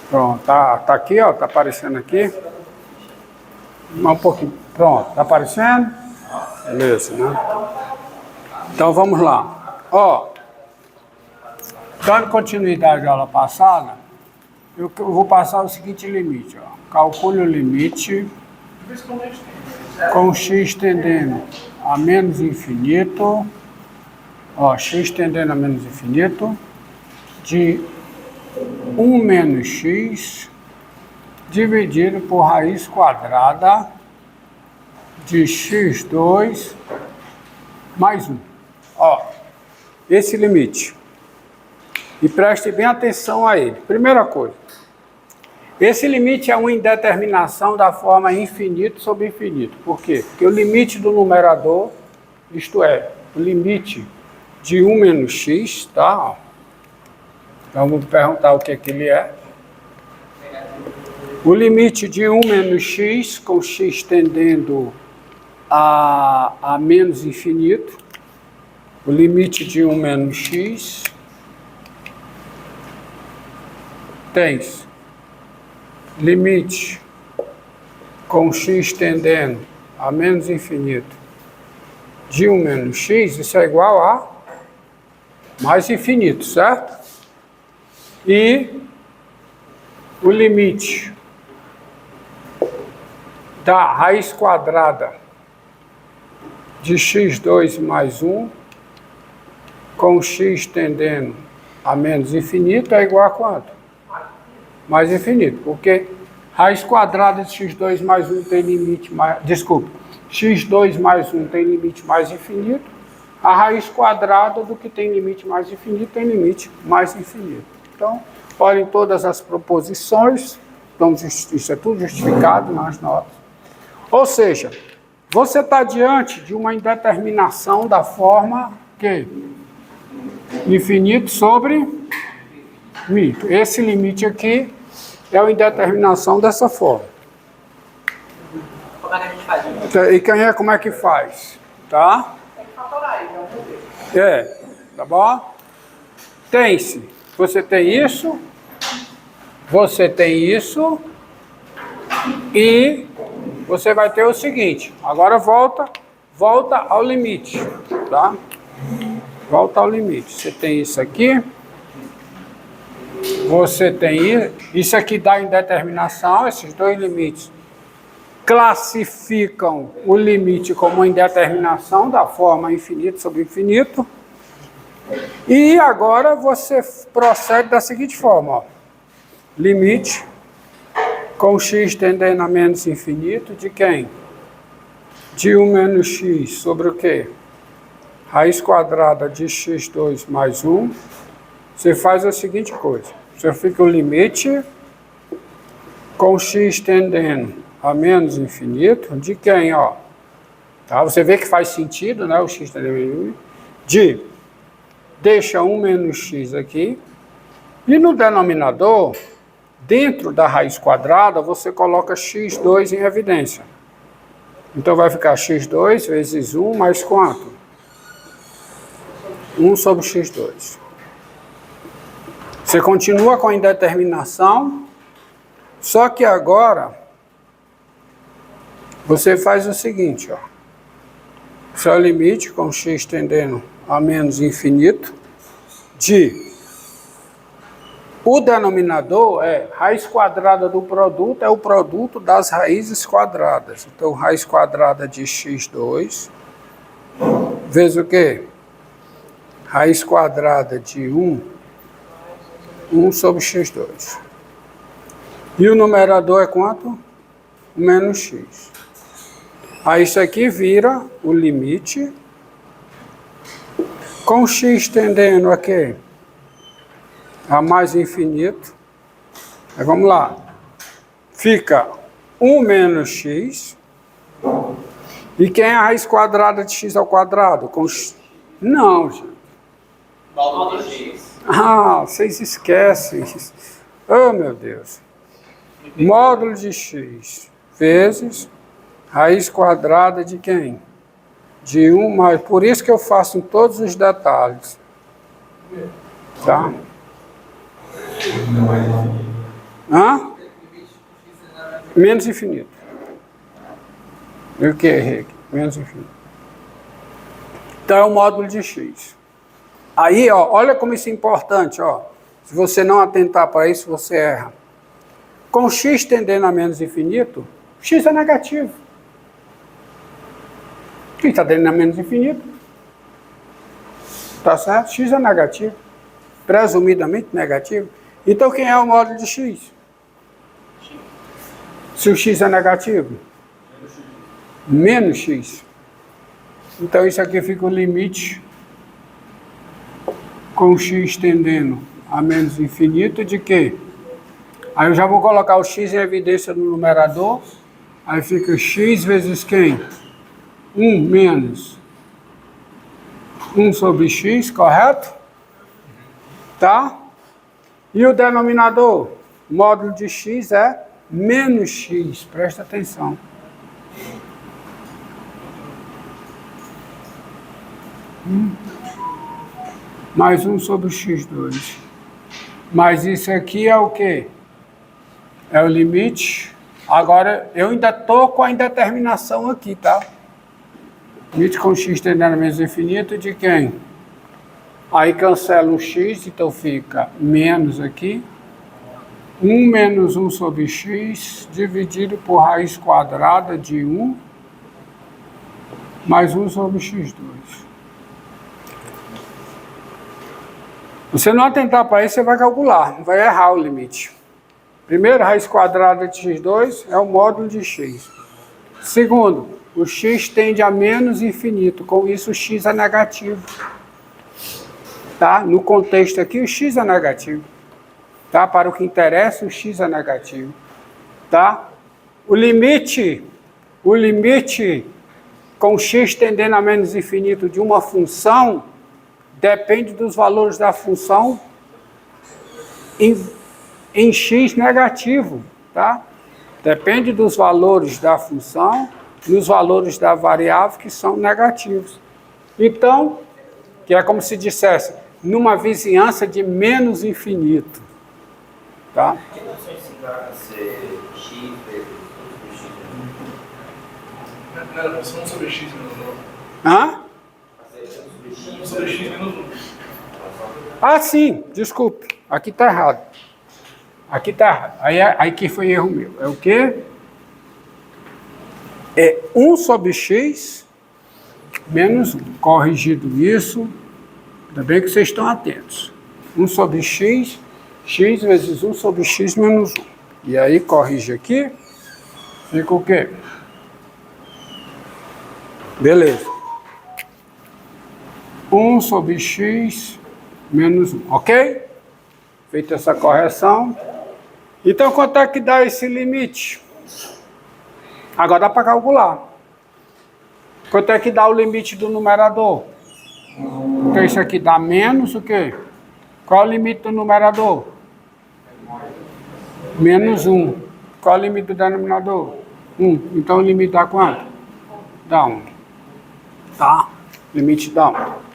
Pronto, tá aqui, ó, tá aparecendo aqui. Um pouquinho. Pronto, tá aparecendo? Beleza, né? Então vamos lá. Ó, dando continuidade à aula passada, eu vou passar o seguinte limite, ó. Calcule o limite com x tendendo a menos infinito, ó, x tendendo a menos infinito, de 1 menos x dividido por raiz quadrada de x2 mais 1. Ó, esse limite. E preste bem atenção a ele. Primeira coisa, esse limite é uma indeterminação da forma infinito sobre infinito. Por quê? Porque o limite do numerador, isto é, o limite de 1 menos x, tá? Então vamos perguntar o que é que ele é. O limite de 1 menos x, com x tendendo a menos infinito. O limite de 1 menos x tens limite com x tendendo a menos infinito de 1 menos x, isso é igual a mais infinito, certo? E o limite da raiz quadrada de x2 mais 1 com x tendendo a menos infinito é igual a quanto? Mais infinito, porque raiz quadrada de x2 mais 1 tem limite mais... Desculpa, x2 mais 1 tem limite mais infinito, a raiz quadrada do que tem limite mais infinito tem limite mais infinito. Então, olhem todas as proposições, isso é tudo justificado nas notas. Ou seja, você está diante de uma indeterminação da forma que infinito sobre infinito. Esse limite aqui é uma indeterminação dessa forma. Como é que a gente faz? E quem é, como é que faz? Tá? Tem que fatorar aí, vamos ver. Tá bom? Tem-se. Você tem isso e você vai ter o seguinte. Agora volta ao limite, tá? Volta ao limite. Você tem isso aqui. Você tem isso aqui dá indeterminação, esses dois limites classificam o limite como uma indeterminação da forma infinito sobre infinito. E agora você procede da seguinte forma, ó. Limite com x tendendo a menos infinito de quem? De 1 menos x sobre o quê? Raiz quadrada de x2 mais 1. Você faz a seguinte coisa. Você fica o limite com x tendendo a menos infinito de quem, ó? Tá? Você vê que faz sentido, né? O x tendendo de deixa 1 menos x aqui. E no denominador, dentro da raiz quadrada, você coloca x2 em evidência. Então vai ficar x2 vezes 1 mais quanto? 1 sobre x2. Você continua com a indeterminação, só que agora você faz o seguinte, ó. Seu limite com x tendendo a menos infinito de... O denominador é raiz quadrada do produto, é o produto das raízes quadradas. Então, raiz quadrada de x2 vezes o quê? Raiz quadrada de 1 sobre x2. E o numerador é quanto? Menos x. Aí isso aqui vira o limite com x tendendo a quê? A mais infinito. Aí vamos lá. Fica 1 menos x. E quem é a raiz quadrada de x ao quadrado? Com x... Não, gente. Módulo x. Ah, vocês esquecem. Oh, meu Deus. Módulo de x vezes raiz quadrada de quem? De 1 mais... Por isso que eu faço em todos os detalhes. Tá? Hã? Menos infinito. Eu que errei aqui. Menos infinito. Então é o módulo de x. Aí, ó, olha como isso é importante, ó. Se você não atentar para isso, você erra. Com x tendendo a menos infinito, x é negativo. Quem está tendendo a menos infinito? Tá certo? X é negativo. Presumidamente negativo. Então quem é o módulo de x? Se o x é negativo? Menos x. Então isso aqui fica o limite com x tendendo a menos infinito de quê? Aí eu já vou colocar o x em evidência no numerador. Aí fica x vezes quem? 1 menos 1 sobre x, correto? Tá? E o denominador? O módulo de x é menos x. Presta atenção. Mais 1 sobre x2. Mas isso aqui é o quê? É o limite. Agora, eu ainda estou com a indeterminação aqui, tá? Limite com x tendendo a menos infinito de quem? Aí cancela o x, então fica menos aqui. 1 menos 1 sobre x dividido por raiz quadrada de 1 mais 1 sobre x2. Se você não atentar para isso, você vai calcular, vai errar o limite. Primeiro, raiz quadrada de x2 é o módulo de x. Segundo, o x tende a menos infinito, com isso o x é negativo. Tá? No contexto aqui, o x é negativo. Tá? Para o que interessa, o x é negativo. Tá? O limite com x tendendo a menos infinito de uma função depende dos valores da função em x negativo, tá? Depende dos valores da função nos valores da variável que são negativos. Então, que é como se dissesse, numa vizinhança de menos infinito, tá? Que não só ensinar a ser x vezes 1 sobre x. Não era função 1 sobre x menos 1. Hã? 1 sobre x menos 1. Ah, sim, desculpe, aqui está errado. Aqui está errado. Aí que foi erro meu. É o quê? É 1 sobre x menos 1. Corrigido isso, ainda bem que vocês estão atentos. 1 sobre x, x vezes 1 sobre x menos 1. E aí corrige aqui, fica o quê? Beleza. 1 sobre x menos 1, ok? Feita essa correção. Então, quanto é que dá esse limite? Agora dá para calcular. Quanto é que dá o limite do numerador? Então, isso aqui dá menos o quê? Qual é o limite do numerador? Menos 1. Qual é o limite do denominador? 1. Então, o limite dá quanto? Dá 1. Tá? Limite dá 1.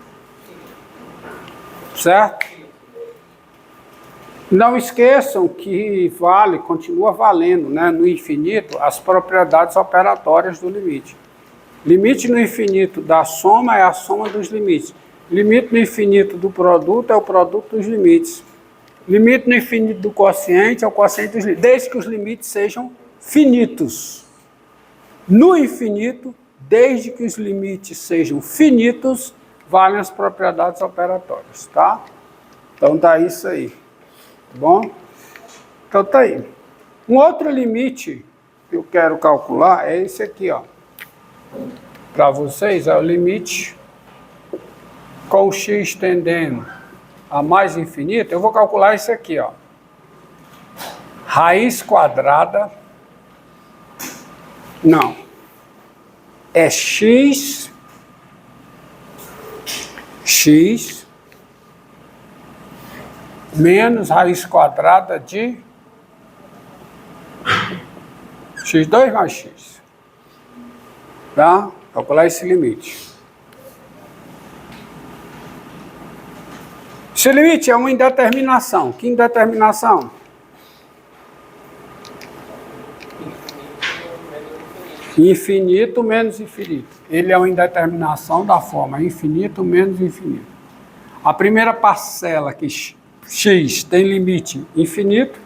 Certo? Não esqueçam que continua valendo, né, no infinito as propriedades operatórias do limite. Limite no infinito da soma é a soma dos limites. Limite no infinito do produto é o produto dos limites. Limite no infinito do quociente é o quociente dos limites, desde que os limites sejam finitos. No infinito, desde que os limites sejam finitos, valem as propriedades operatórias, tá? Então dá isso aí, tá bom? Então tá aí. Um outro limite que eu quero calcular é esse aqui, ó. Para vocês é o limite com x tendendo a mais infinito. Eu vou calcular isso aqui, ó. Raiz quadrada. Não. É x menos raiz quadrada de x2 mais x. Tá? Calcular esse limite. Esse limite é uma indeterminação. Que indeterminação? Infinito menos infinito. Ele é uma indeterminação da forma infinito menos infinito. A primeira parcela, que x tem limite infinito,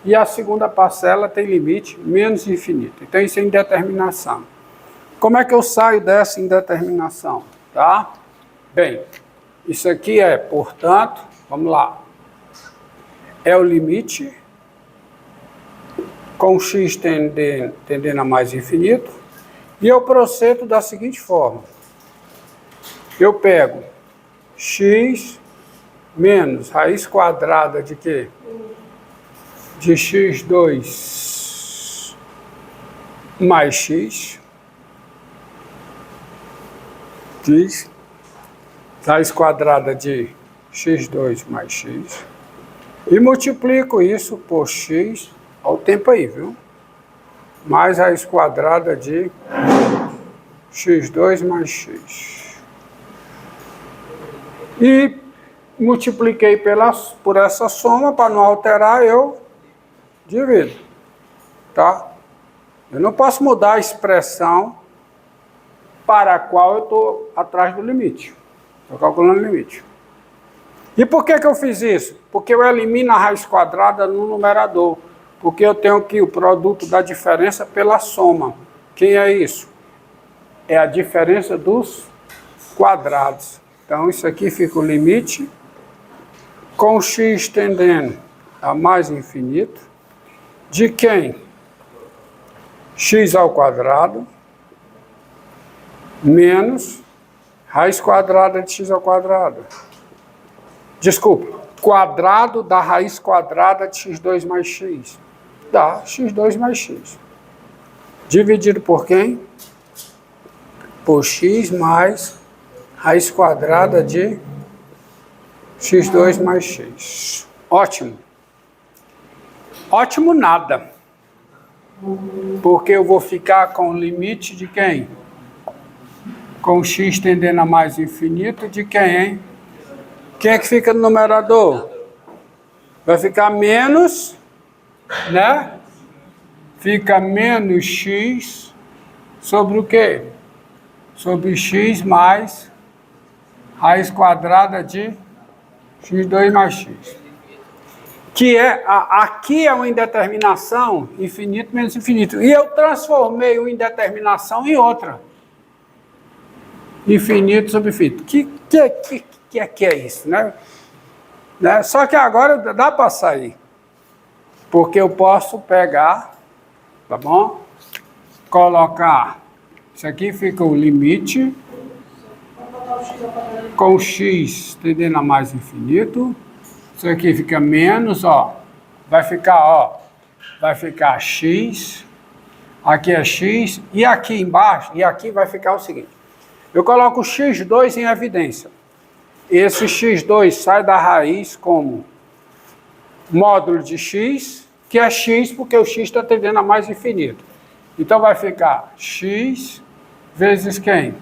e a segunda parcela tem limite menos infinito. Então isso é indeterminação. Como é que eu saio dessa indeterminação? Tá? Bem, isso aqui é, portanto, vamos lá. É o limite com x tendendo a mais infinito. E eu procedo da seguinte forma. Eu pego x menos raiz quadrada de quê? De x2 mais x. Diz raiz quadrada de x2 mais x. E multiplico isso por x ao tempo aí, viu? Mais raiz quadrada de x2 mais x. E multipliquei por essa soma, para não alterar, eu divido. Tá? Eu não posso mudar a expressão para a qual eu estou atrás do limite. Estou calculando o limite. E por que eu fiz isso? Porque eu elimino a raiz quadrada no numerador. Porque eu tenho aqui o produto da diferença pela soma. Quem é isso? É a diferença dos quadrados. Então, isso aqui fica o limite com x tendendo a mais infinito de quem? X ao quadrado menos raiz quadrada de x ao quadrado. Desculpa, quadrado da raiz quadrada de x2 mais x. Dá x2 mais x. Dividido por quem? Por x mais raiz quadrada de x2 mais x. Ótimo. Ótimo nada. Porque eu vou ficar com o limite de quem? Com x tendendo a mais infinito de quem, hein? Quem é que fica no numerador? Vai ficar menos, né? Fica menos x sobre o quê? Sobre x mais raiz quadrada de x2 mais x. Que é, aqui é uma indeterminação infinito menos infinito. E eu transformei uma indeterminação em outra. Infinito sobre infinito. Que é isso, né? Só que agora dá para sair. Porque eu posso pegar, tá bom? Colocar, isso aqui fica o limite com x tendendo a mais infinito. Isso aqui fica menos, ó. Vai ficar x. Aqui é x. E aqui embaixo, e aqui vai ficar o seguinte. Eu coloco o x2 em evidência. Esse x2 sai da raiz como módulo de x, que é x porque o x está tendendo a mais infinito. Então vai ficar x vezes quem?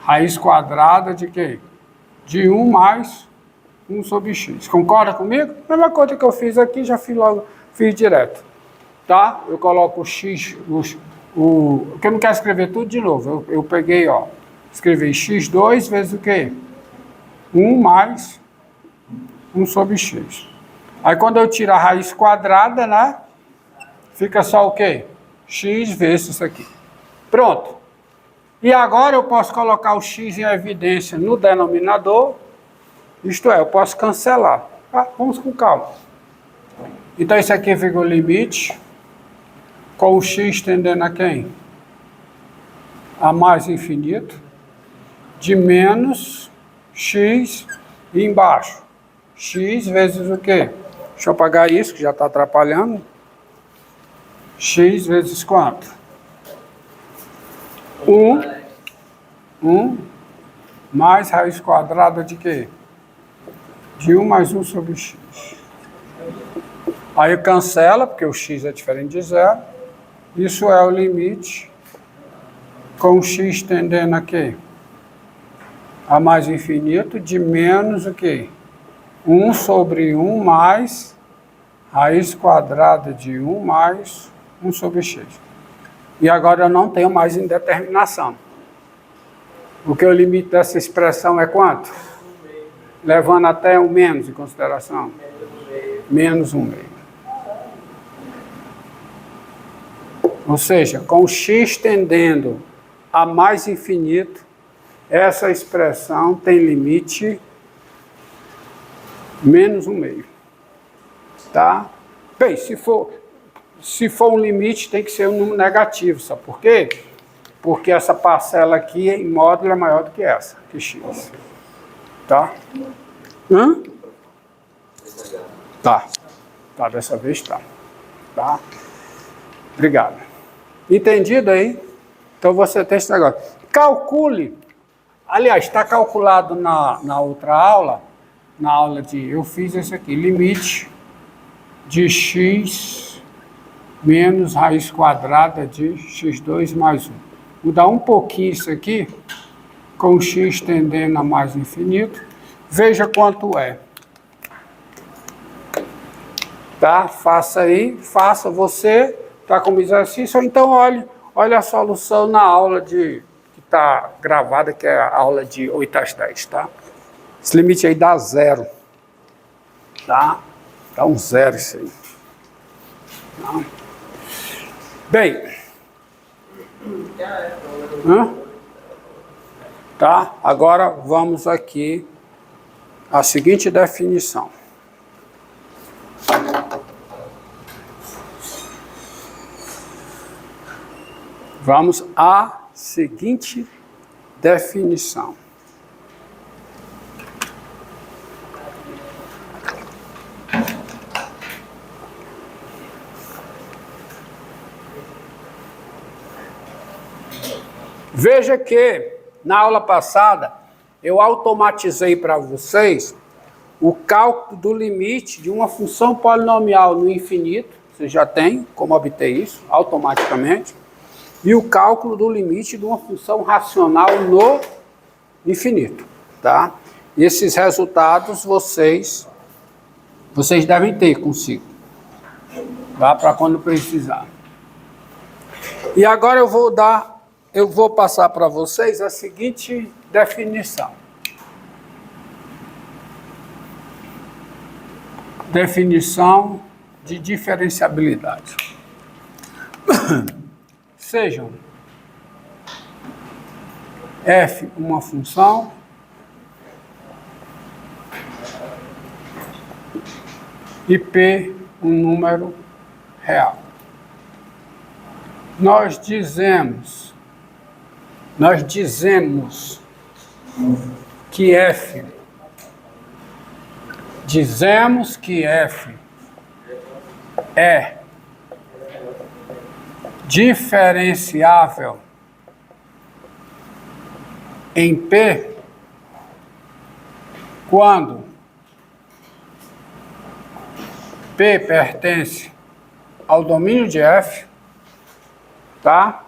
Raiz quadrada de quem? De 1 mais 1 sobre x. Concorda comigo? Mesma coisa que eu fiz aqui, já fiz direto. Tá? Eu coloco o x, porque eu não quero escrever tudo de novo. Eu peguei, ó, escrevi x2 vezes o quê? 1 mais 1 sobre x. Aí quando eu tiro a raiz quadrada, né? Fica só o quê? X vezes isso aqui. Pronto. E agora eu posso colocar o x em evidência no denominador. Isto é, eu posso cancelar. Vamos com calma. Então isso aqui fica o limite com o x tendendo a quem? A mais infinito. De menos x e embaixo. X vezes o quê? Deixa eu apagar isso, que já está atrapalhando. X vezes quanto? 1 mais raiz quadrada de quê? De 1 mais 1 sobre x. Aí cancela, porque o x é diferente de zero. Isso é o limite com o x tendendo a quê? A mais infinito de menos o quê? 1 sobre 1 mais raiz quadrada de 1 mais 1 sobre x. E agora eu não tenho mais indeterminação. Porque o limite dessa expressão é quanto? Levando até o menos em consideração. Menos 1 meio. Ou seja, com x tendendo a mais infinito, essa expressão tem limite menos 1 meio. Tá? Bem, se for um limite, tem que ser um número negativo. Sabe por quê? Porque essa parcela aqui, em módulo, é maior do que essa, que x. Tá? Hã? Tá. Tá, dessa vez tá. Tá? Obrigado. Entendido aí? Então você tem esse negócio. Calcule. Aliás, está calculado na outra aula, na aula de... Eu fiz esse aqui, limite de x menos raiz quadrada de x2 mais 1. Mudar um pouquinho isso aqui, com x tendendo a mais infinito. Veja quanto é. Tá? Faça aí, faça você, tá como exercício, ou então olhe a solução na aula que está gravada, que é a aula de 8 às 10, tá? Esse limite aí dá 0. Tá? Dá um 0 isso aí. Tá? Bem. Tá? Agora vamos aqui à seguinte definição. Vamos à seguinte definição. Veja que na aula passada eu automatizei para vocês o cálculo do limite de uma função polinomial no infinito. Você já tem como obter isso automaticamente. E o cálculo do limite de uma função racional no infinito, tá? E esses resultados vocês devem ter consigo, tá? Para quando precisar. E agora eu vou passar para vocês a seguinte definição. Definição de diferenciabilidade. Sejam f uma função e p um número real. Nós dizemos que f é diferenciável em P quando P pertence ao domínio de F, tá?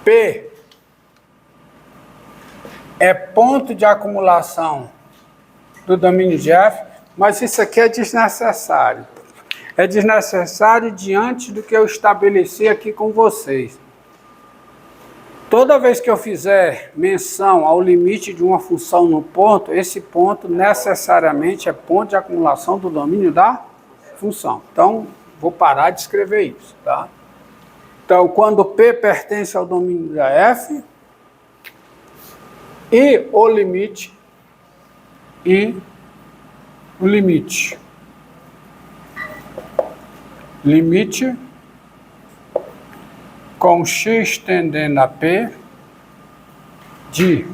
P é ponto de acumulação do domínio de F, mas isso aqui é desnecessário. É desnecessário diante do que eu estabeleci aqui com vocês. Toda vez que eu fizer menção ao limite de uma função no ponto, esse ponto necessariamente é ponto de acumulação do domínio da função. Então, vou parar de escrever isso, tá? Então, quando P pertence ao domínio da F, e o limite com x tendendo a P de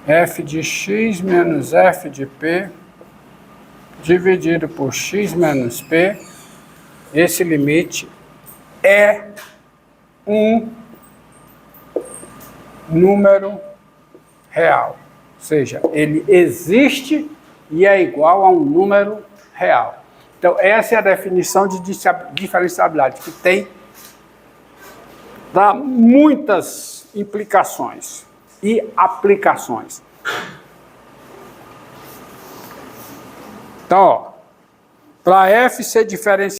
f de x menos f de P dividido por x menos P, esse limite é um número real. Ou seja, ele existe e é igual a um número real. Então, essa é a definição de diferenciabilidade, que tem muitas implicações e aplicações. Então, para f ser diferenciável,